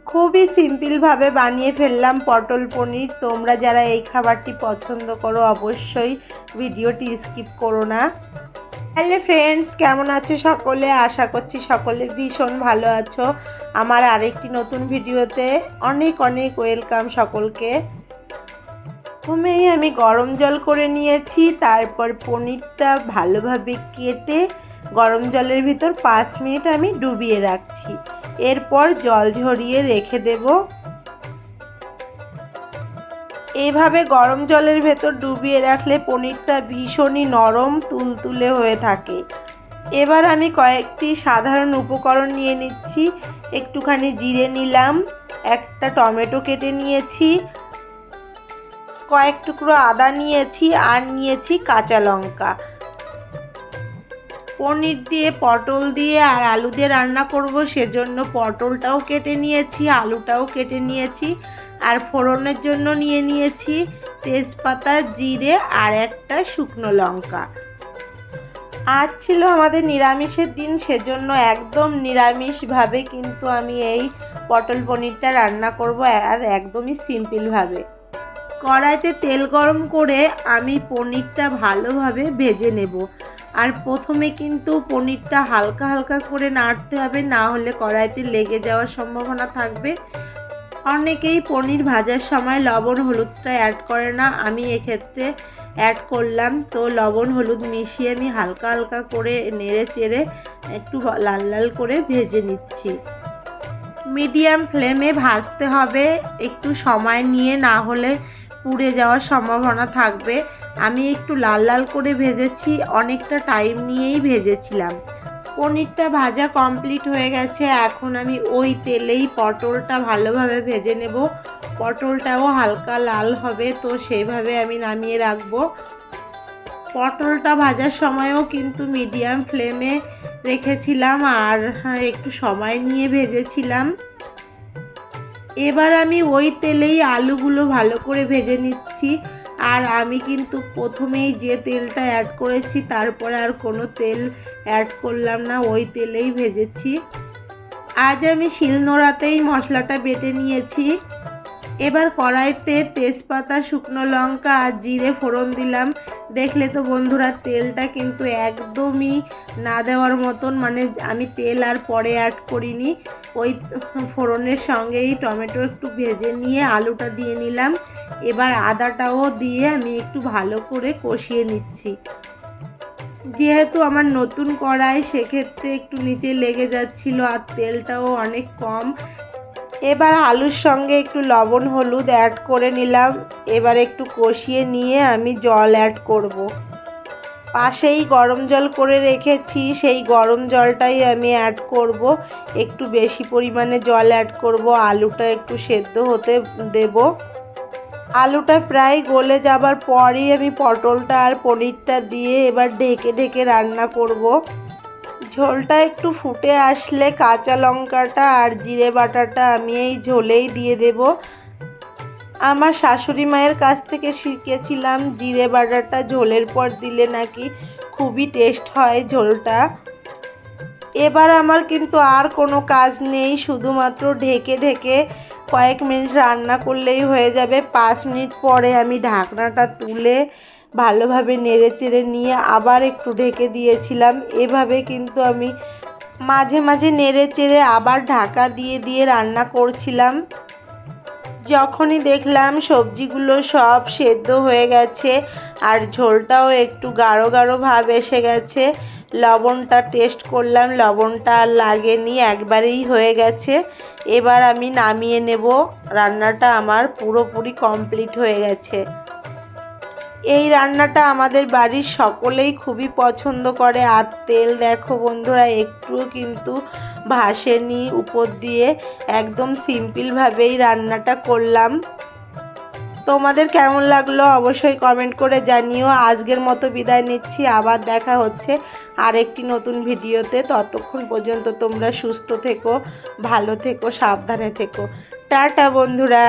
খুবই সিম্পলভাবে বানিয়ে ফেললাম পটল পনির। তোমরা যারা এই খাবারটি পছন্দ করো অবশ্যই ভিডিওটি স্কিপ করো না। হ্যালো ফ্রেন্ডস, কেমন আছো সকলে? আশা করছি সকলে ভীষণ ভালো আছো। আমার আরেকটি নতুন ভিডিওতে অনেক অনেক ওয়েলকাম সকলকে। প্রথমেই আমি গরম জল করে নিয়েছি, তারপর পনিরটা ভালোভাবে কেটে গরম জলের ভিতর 5 মিনিট আমি ডুবিয়ে রাখছি। এরপর জল ঝরিয়ে রেখে দেব। এইভাবে গরম জলের ভেতর ডুবিয়ে রাখলে পনিরটা ভীষণই নরম তুলতুলে হয়ে থাকে। এবার আমি কয়েকটি সাধারণ উপকরণ নিয়ে নিচ্ছি। একটুখানি জিরে নিলাম, একটা টমেটো কেটে নিয়েছি, কয়েক টুকরো আদা নিয়েছি, আর নিয়েছি কাঁচা লঙ্কা। পনির দিয়ে, পটল দিয়ে আর আলু দিয়ে রান্না করব, সেজন্য পটলটাও কেটে নিয়েছি, আলুটাও কেটে নিয়েছি, আর ফোড়নের জন্য নিয়ে নিয়েছি তেজপাতা, জিরে আর একটা শুকনো লঙ্কা। আজ ছিল আমাদের নিরামিষের দিন, সেজন্য একদম নিরামিষভাবে কিন্তু আমি এই পটল পনিরটা রান্না করব, আর একদমই সিম্পলভাবে। কড়াইতে তেল গরম করে আমি পনিরটা ভালোভাবে ভেজে নেব। আর প্রথমে কিন্তু পনিরটা হালকা হালকা করে নাড়তে হবে, না হলে কড়াইতে লেগে যাওয়ার সম্ভাবনা থাকবে। অনেকেই পনির ভাজার সময় লবণ হলুদটা অ্যাড করে না, আমি এক্ষেত্রে অ্যাড করলাম। তো লবণ হলুদ মিশিয়ে আমি হালকা হালকা করে নেড়ে চেড়ে একটু লাল লাল করে ভেজে নিচ্ছি। মিডিয়াম ফ্লেমে ভাজতে হবে একটু সময় নিয়ে, না হলে পুড়ে যাওয়ার সম্ভাবনা থাকবে। আমি একটু লাল লাল করে ভেজেছি, অনেকটা টাইম নিয়েই ভেজেছিলাম। পনিরটা ভাজা কমপ্লিট হয়ে গেছে। এখন আমি ওই তেলেই পটলটা ভালোভাবে ভেজে নেব। পটলটাও হালকা লাল হবে, তো সেইভাবে আমি নামিয়ে রাখবো। পটলটা ভাজার সময়ও কিন্তু মিডিয়াম ফ্লেমে রেখেছিলাম, আর একটু সময় নিয়ে ভেজেছিলাম। এবার আমি ওই তেলেই আলুগুলো ভালো করে ভেজে নিচ্ছি। আর আমি কিন্তু প্রথমেই যে তেলটা অ্যাড করেছি তারপরে আর কোনো তেল অ্যাড করলাম না, ওই তেলেই ভেজেছি। আজ আমি শিলনোড়াতেই মশলাটা বেটে নিয়েছি। এবার কড়াইতে তেজপাতা, শুকনো লঙ্কা আর জিরে ফোড়ন দিলাম। দেখলে তো বন্ধুরা, তেলটা কিন্তু একদমই না দেওয়ার মতন, মানে আমি তেল আর পরে অ্যাড করিনি। ওই ফোড়নের সঙ্গেই টমেটো একটু ভেজে নিয়ে আলুটা দিয়ে নিলাম। এবার আদাটাও দিয়ে আমি একটু ভালো করে কষিয়ে নিচ্ছি। যেহেতু আমার নতুন কড়াই, সেক্ষেত্রে একটু নিচে লেগে যাচ্ছিল, আর তেলটাও অনেক কম। এবার আলুর সঙ্গে একটু লবণ হলুদ অ্যাড করে নিলাম। এবার একটু কষিয়ে নিয়ে আমি জল অ্যাড করব। পাশেই গরম জল করে রেখেছি, সেই গরম জলটাই আমি অ্যাড করব। একটু বেশি পরিমাণে জল অ্যাড করব, আলুটা একটু সেদ্ধ হতে দেব। আলুটা প্রায় গলে যাবার পরই আমি পটলটা আর পনিরটা দিয়ে এবার ঢেকে ঢেকে রান্না করব। ঝোলটা একটু ফুটে আসলে কাঁচা লঙ্কাটা আর জিরে বাটাটা আমি এই ঝোলেই দিয়ে দেব। আমার শাশুড়ি মায়ের কাছ থেকে শিখেছিলাম জিরে বাটাটা ঝোলের পর দিলে নাকি খুবই টেস্ট হয় ঝোলটা। এবার আমার কিন্তু আর কোনো কাজ নেই, শুধুমাত্র ঢেকে ঢেকে কয়েক মিনিট রান্না করলেই হয়ে যাবে। 5 মিনিট পরে আমি ঢাকনাটা তুলে ভালোভাবে নেড়ে চেড়ে নিয়ে আবার একটু ঢেকে দিয়েছিলাম। এভাবে কিন্তু আমি মাঝে মাঝে নেড়ে চেড়ে আবার ঢাকা দিয়ে দিয়ে রান্না করছিলাম। যখনই দেখলাম সবজিগুলো সব সেদ্ধ হয়ে গেছে আর ঝোলটাও একটু গাঢ় গাঢ় ভাব এসে গেছে, লবণটা টেস্ট করলাম, লবণটা আর লাগেনি, একবারেই হয়ে গেছে। এবার আমি নামিয়ে নেব। রান্নাটা আমার পুরোপুরি কমপ্লিট হয়ে গেছে। এই রান্নাটা আমাদের বাড়ির সকলেই খুবই পছন্দ করে। আর তেল দেখো বন্ধুরা, একটুও কিন্তু ভাসেনি উপর দিয়ে, একদম সিম্পলভাবেই রান্নাটা করলাম। তোমাদের কেমন লাগলো অবশ্যই কমেন্ট করে জানিও। আজকের মতো বিদায় নিচ্ছি, আবার দেখা হচ্ছে আরেকটি নতুন ভিডিওতে। ততক্ষণ পর্যন্ত তোমরা সুস্থ থেকো, ভালো থেকো, সাবধানে থেকো। টাটা বন্ধুরা।